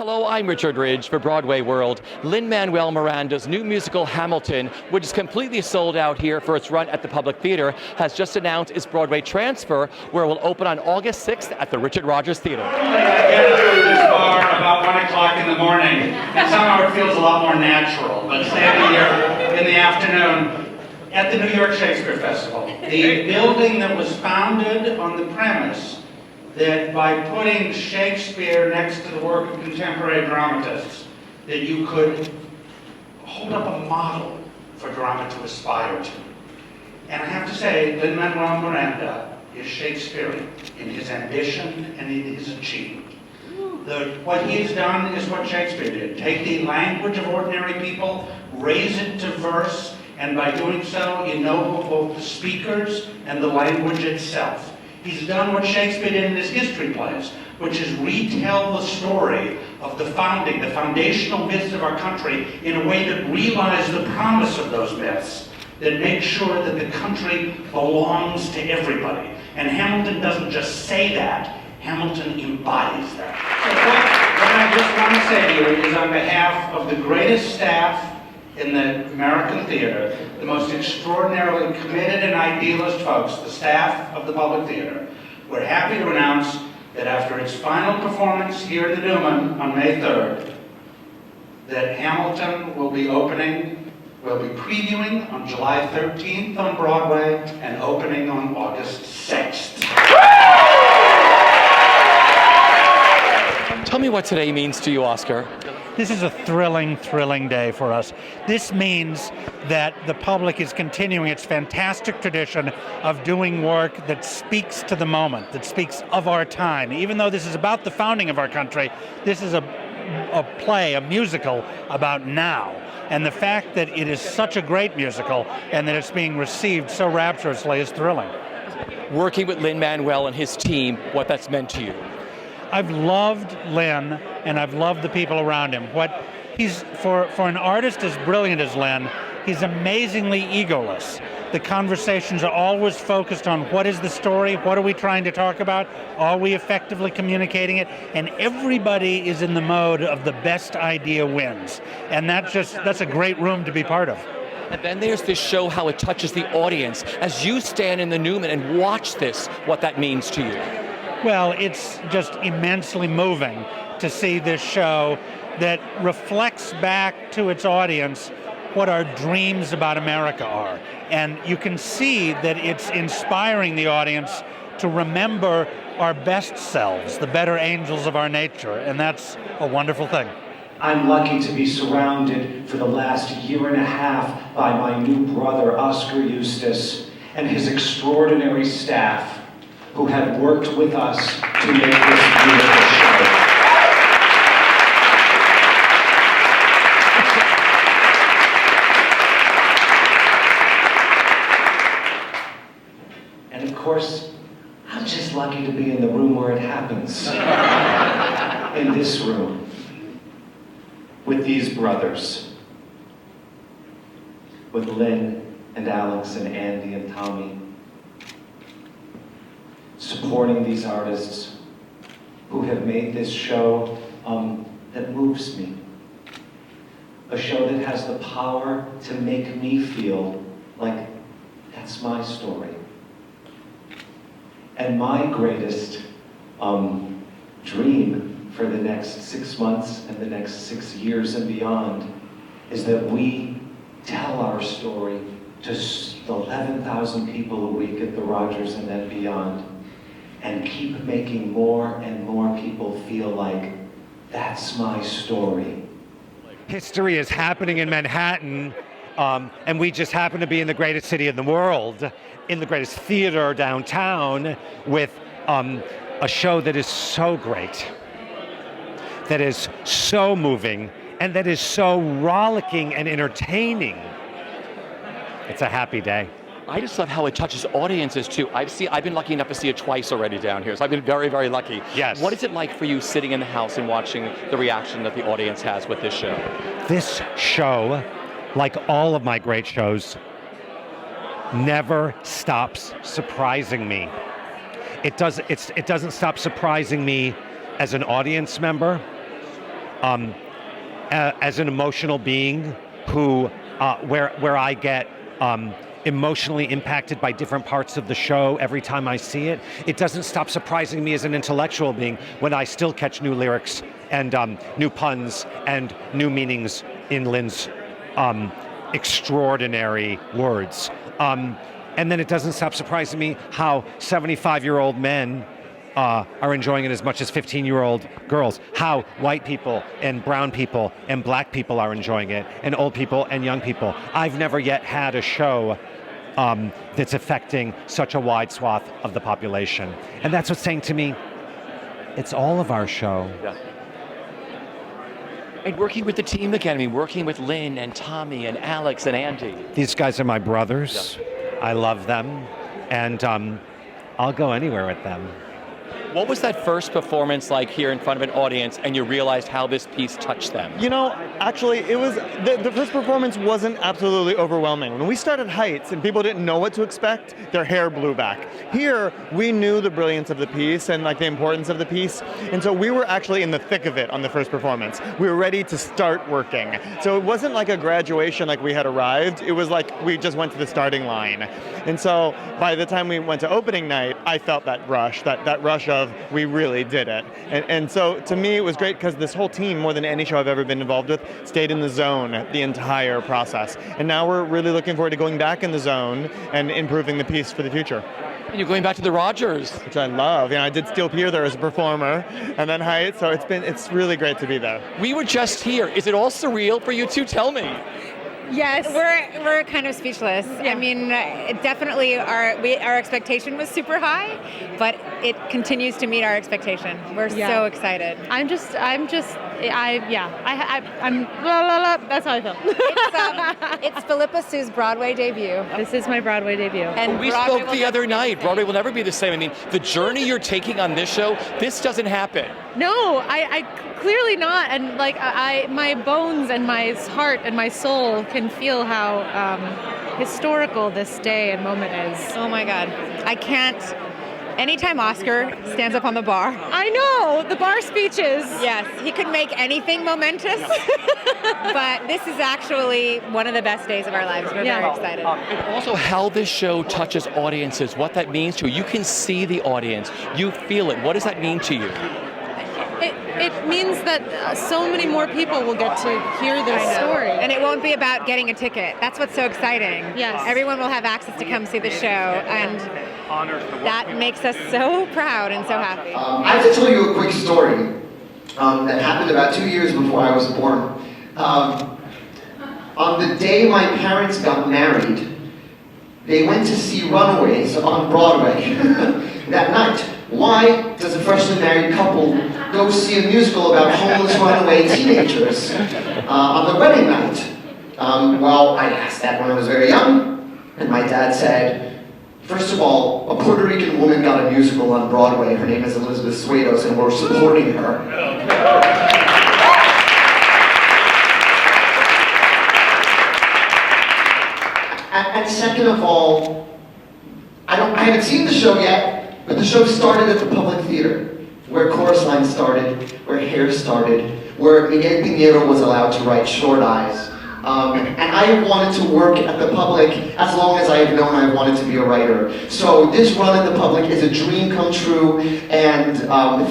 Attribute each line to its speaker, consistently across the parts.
Speaker 1: Hello, I'm Richard Ridge for BroadwayWorld. Lin-Manuel Miranda's new musical Hamilton, which is completely sold out here for its run at the Public Theater, has just announced its Broadway transfer, where it will open on August 6th at the Richard Rodgers Theater.
Speaker 2: I get out of this bar about 1 o'clock in the morning, and somehow it feels a lot more natural. But standing here in the afternoon at the New York Shakespeare Festival, the building that was founded on the premise that by putting Shakespeare next to the work of contemporary dramatists, that you could hold up a model for drama to aspire to. And I have to say, Lin-Manuel Miranda is Shakespearean in his ambition and in his achievement. What he has done is what Shakespeare did. Take the language of ordinary people, raise it to verse, and by doing so, ennoble both the speakers and the language itself. He's done what Shakespeare did in his history plays, which is retell the story of the founding, the foundational myths of our country, in a way that realize the promise of those myths, that make sure that the country belongs to everybody. And Hamilton doesn't just say that, Hamilton embodies that. So what I just want to say to you is, on behalf of the greatest staff in the American theater, the most extraordinarily committed and idealist folks, the staff of the Public Theater, we're happy to announce that after its final performance here at the Newman on May 3rd, that Hamilton will be previewing on July 13th on Broadway and opening on August 6th.
Speaker 1: Tell me what today means to you, Oskar.
Speaker 3: This is a thrilling, thrilling day for us. This means that the public is continuing its fantastic tradition of doing work that speaks to the moment, that speaks of our time. Even though this is about the founding of our country, this is a play, a musical about now. And the fact that it is such a great musical and that it's being received so rapturously is thrilling.
Speaker 1: Working with Lin-Manuel and his team, what that's meant to you.
Speaker 3: I've loved Lin, and I've loved the people around him. For an artist as brilliant as Lin, he's amazingly egoless. The conversations are always focused on what is the story, what are we trying to talk about, are we effectively communicating it, and everybody is in the mode of the best idea wins. And that's a great room to be part of.
Speaker 1: And then there's this show, how it touches the audience. As you stand in the Newman and watch this, what that means to you.
Speaker 3: Well, it's just immensely moving to see this show that reflects back to its audience what our dreams about America are. And you can see that it's inspiring the audience to remember our best selves, the better angels of our nature, and that's a wonderful thing.
Speaker 4: I'm lucky to be surrounded for the last year and a half by my new brother, Oskar Eustis, and his extraordinary staff, who have worked with us to make this beautiful show. And of course, I'm just lucky to be in the room where it happens. In this room, with these brothers, with Lynn and Alex and Andy and Tommy, supporting these artists who have made this show that moves me. A show that has the power to make me feel like that's my story. And my greatest dream for the next 6 months and the next 6 years and beyond is that we tell our story to 11,000 people a week at the Rodgers and then beyond, and keep making more and more people feel like that's my story.
Speaker 5: History is happening in Manhattan, and we just happen to be in the greatest city in the world, in the greatest theater downtown, with a show that is so great, that is so moving, and that is so rollicking and entertaining. It's a happy day.
Speaker 1: I just love how it touches audiences too. I've been lucky enough to see it twice already down here, so I've been very, very lucky.
Speaker 5: Yes.
Speaker 1: What is it like for you sitting in the house and watching the reaction that the audience has with this show?
Speaker 5: This show, like all of my great shows, never stops surprising me. It doesn't stop surprising me as an audience member. as an emotional being who, where I get emotionally impacted by different parts of the show every time I see it, it doesn't stop surprising me as an intellectual being when I still catch new lyrics and new puns and new meanings in Lin's extraordinary words. And then it doesn't stop surprising me how 75-year-old men are enjoying it as much as 15-year-old girls, how white people and brown people and black people are enjoying it, and old people and young people. I've never yet had a show that's affecting such a wide swath of the population. And that's what's saying to me, it's all of our show.
Speaker 1: Yeah. And working with the team again, I mean, working with Lin and Tommy and Alex and Andy.
Speaker 5: These guys are my brothers. Yeah. I love them. And I'll go anywhere with them.
Speaker 1: What was that first performance like here in front of an audience and you realized how this piece touched them?
Speaker 6: You know, actually, it was, the first performance wasn't absolutely overwhelming. When we started Heights and people didn't know what to expect, their hair blew back. Here, we knew the brilliance of the piece and like the importance of the piece, and so we were actually in the thick of it on the first performance. We were ready to start working. So it wasn't like a graduation like we had arrived, it was like we just went to the starting line. And so by the time we went to opening night, I felt that rush, that rush of we really did it. And so to me it was great because this whole team, more than any show I've ever been involved with, stayed in the zone the entire process. And now we're really looking forward to going back in the zone and improving the piece for the future.
Speaker 1: And you're going back to the Rodgers.
Speaker 6: Which I love. You know, I did Steel Pier there as a performer and then Heights, so it's really great to be there.
Speaker 1: We were just here. Is it all surreal for you two? Tell me.
Speaker 7: Yes, we're kind of speechless. Yeah. I mean, definitely our expectation was super high, but it continues to meet our expectation. We're so excited.
Speaker 8: I'm blah, blah, blah. That's how I feel.
Speaker 7: It's Philippa Sue's Broadway debut.
Speaker 8: This is my Broadway debut.
Speaker 1: And we spoke the other night. Broadway will never be the same. I mean, the journey you're taking on this show, this doesn't happen.
Speaker 8: No, I clearly not. And like my bones and my heart and my soul can feel how historical this day and moment is.
Speaker 7: Oh my God, I can't. Anytime Oskar stands up on the bar.
Speaker 8: I know, the bar speeches.
Speaker 7: Yes, he could make anything momentous, but this is actually one of the best days of our lives. We're very excited.
Speaker 1: And also how this show touches audiences, what that means to you. You can see the audience, you feel it. What does that mean to you?
Speaker 8: It means that so many more people will get to hear this story.
Speaker 7: And it won't be about getting a ticket. That's what's so exciting.
Speaker 8: Yes.
Speaker 7: Everyone will have access to come see the show, and that makes us so proud and so happy.
Speaker 9: I have to tell you a quick story that happened about 2 years before I was born. On the day my parents got married, they went to see Runaways on Broadway that night. Why does a freshly married couple go see a musical about homeless runaway teenagers on the wedding night? Well, I asked that when I was very young, and my dad said, first of all, a Puerto Rican woman got a musical on Broadway. Her name is Elizabeth Suedos, and we're supporting her. And second of all, I haven't seen the show yet, but the show started at the Public Theater, where Chorus Line started, where Hair started, where Miguel Piñero was allowed to write Short Eyes. And I have wanted to work at the Public as long as I have known I wanted to be a writer. So this run at the Public is a dream come true, and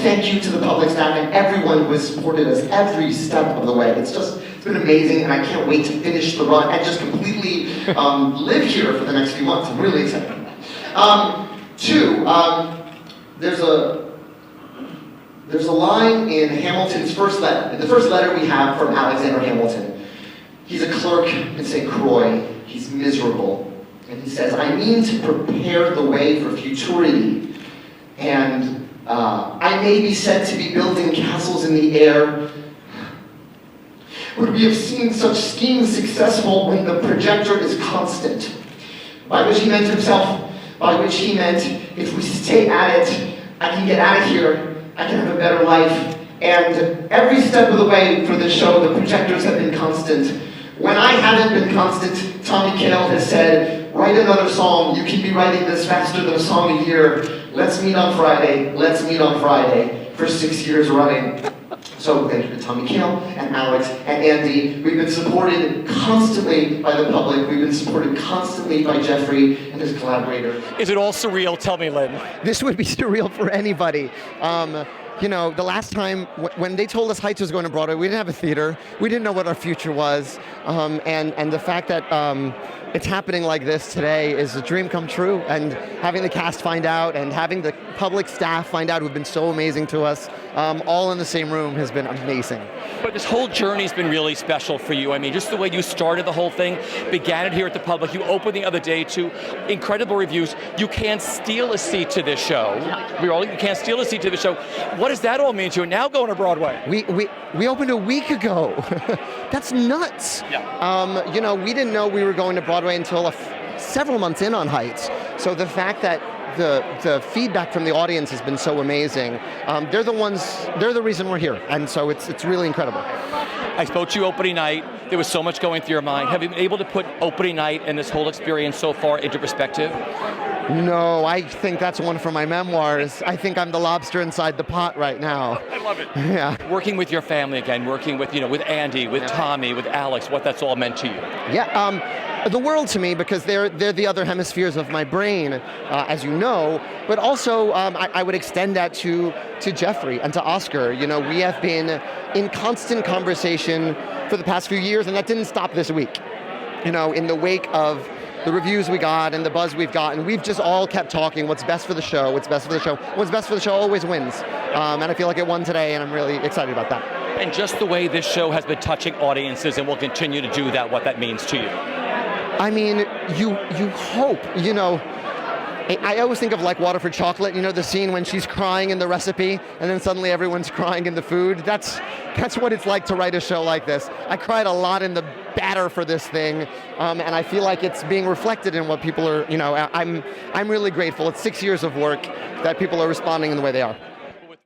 Speaker 9: thank you to the Public staff and everyone who has supported us every step of the way. It's been amazing, and I can't wait to finish the run and just completely live here for the next few months. I'm really excited. Two, there's a line in Hamilton's first letter. In the first letter we have from Alexander Hamilton. He's a clerk in St. Croix. He's miserable. And he says, I mean to prepare the way for futurity. And I may be said to be building castles in the air. Would we have seen such schemes successful when the projector is constant? By which he meant himself. By which he meant, if we stay at it, I can get out of here, I can have a better life. And every step of the way for this show, the projectors have been constant. When I haven't been constant, Tommy Kail has said, write another song, you can be writing this faster than a song a year. Let's meet on Friday, for 6 years running. So thank you to Tommy Kale and Alex and Andy. We've been supported constantly by the public. We've been supported constantly by Jeffrey and his collaborator.
Speaker 1: Is it all surreal? Tell me, Lin.
Speaker 10: This would be surreal for anybody. You know, the last time when they told us Heights was going to Broadway, we didn't have a theater. We didn't know what our future was. And the fact that it's happening like this today is a dream come true. And having the cast find out and having the public staff find out who've been so amazing to us, all in the same room has been amazing.
Speaker 1: But this whole journey's been really special for you. I mean, just the way you started the whole thing, began it here at the Public. You opened the other day to incredible reviews. You can't steal a seat to this show. You can't steal a seat to the show. What does that all mean to you? Now going to Broadway.
Speaker 10: We opened a week ago. That's nuts.
Speaker 1: Yeah.
Speaker 10: You know, we didn't know we were going to Broadway until several months in on Heights. So the fact that the feedback from the audience has been so amazing. They're the reason we're here, and so it's really incredible.
Speaker 1: I spoke to you opening night. There was so much going through your mind. Have you been able to put opening night and this whole experience so far into perspective?
Speaker 10: No, I think that's one for my memoirs. I think I'm the lobster inside the pot right now.
Speaker 1: I love it.
Speaker 10: Yeah.
Speaker 1: Working with your family again, working with with Andy, with Tommy, with Alex, what that's all meant to you.
Speaker 10: Yeah. The world to me, because they're the other hemispheres of my brain, as you know, but also I would extend that to Jeffrey and to Oskar. You know, we have been in constant conversation for the past few years, and that didn't stop this week. You know, in the wake of the reviews we got and the buzz we've gotten, we've just all kept talking what's best for the show, what's best for the show. What's best for the show always wins. And I feel like it won today, and I'm really excited about that.
Speaker 1: And just the way this show has been touching audiences and will continue to do that, what that means to you.
Speaker 10: I mean, you hope, you know, I always think of like Water for Chocolate, you know, the scene when she's crying in the recipe and then suddenly everyone's crying in the food. That's what it's like to write a show like this. I cried a lot in the batter for this thing, and I feel like it's being reflected in what people are, you know, I'm really grateful. It's 6 years of work that people are responding in the way they are.